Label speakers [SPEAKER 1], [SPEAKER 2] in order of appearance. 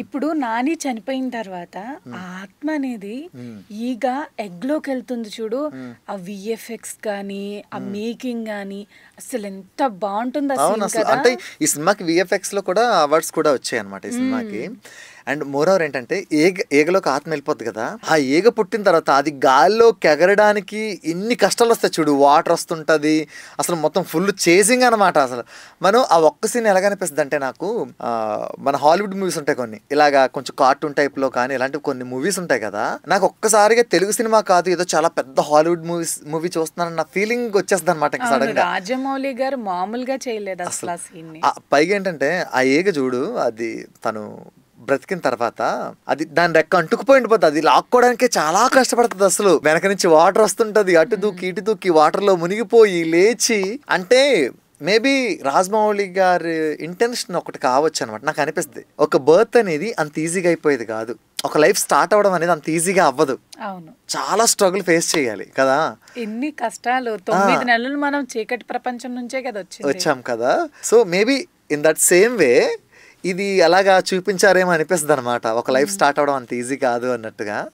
[SPEAKER 1] ఇప్పుడు నాని చనిపోయిన తర్వాత ఆ ఆత్మ అనేది ఈగ ఎగ్లోకి వెళ్తుంది చూడు. ఆ విఎఫ్ఎక్స్ కానీ ఆ మేకింగ్ కానీ అసలు ఎంత బాగుంటుంది ఆ
[SPEAKER 2] అవును
[SPEAKER 1] సీన్
[SPEAKER 2] అసలు.
[SPEAKER 1] కదా.
[SPEAKER 2] అంటే ఈ సినిమాకి విఎఫ్ఎక్స్ లో కూడా అవార్డ్స్ కూడా వచ్చాయి అనమాట ఈ సినిమాకి. అండ్ మోర్ ఓవర్ ఏంటంటే ఈగలోకి ఆత్మ వెళ్ళిపోద్ది కదా, ఆ ఈగ పుట్టిన తర్వాత అది గాల్లోకి ఎగరడానికి ఎన్ని కష్టాలు వస్తాయి చూడు. వాటర్ వస్తుంటది, అసలు మొత్తం ఫుల్ చేసింగ్ అనమాట. అసలు మనం ఆ ఒక్క సీన్ ఎలాగనిపిస్తుంది అంటే నాకు మన హాలీవుడ్ మూవీస్ ఉంటాయి కొన్ని ఇలాగా కొంచెం కార్టూన్ టైప్ లో కానీ ఇలాంటివి కొన్ని మూవీస్ ఉంటాయి కదా, నాకు ఒక్కసారిగా తెలుగు సినిమా కాదు ఏదో చాలా పెద్ద హాలీవుడ్ మూవీ చూస్తున్నానన్న ఫీలింగ్ వచ్చేస్తుంది అనమాట ఇంకా
[SPEAKER 1] అవును,
[SPEAKER 2] సడన్ గా.
[SPEAKER 1] రాజమౌళి గారు మామూలుగా చేయలేదు అసలు ఆ సీన్ ని.
[SPEAKER 2] పైగా ఏంటంటే ఆ ఈగ చూడు, అది తను బ్రతికిన తర్వాత అది దాని రెక్క అంటుకుపోయి ఉండిపోతుంది. అది లాక్కోవడానికే చాలా కష్టపడుతుంది. అసలు వెనక నుంచి వాటర్ వస్తుంటది, అటు దూకి ఇటు దూకి వాటర్ లో మునిగిపోయి లేచి. అంటే మేబీ రాజమౌళి గారి ఇంటెన్షన్ ఒకటి కావచ్చు అనమాట నాకు అనిపిస్తుంది. ఒక బర్త్ అనేది అంత ఈజీగా అయిపోయేది కాదు, ఒక లైఫ్ స్టార్ట్ అవ్వడం అనేది అంత ఈజీగా అవ్వదు.
[SPEAKER 1] అవును,
[SPEAKER 2] చాలా స్ట్రగుల్ ఫేస్ చేయాలి కదా.
[SPEAKER 1] ఎన్ని కష్టాలు. 9 నెలలు మనం చీకటి ప్రపంచం నుంచే కదా
[SPEAKER 2] వచ్చాం కదా. So maybe in that same way ఇది అలాగా చూపించారేమో అనిపిస్తుంది అనమాట, ఒక లైఫ్ స్టార్ట్ అవడం అంత ఈజీ కాదు అన్నట్టుగా.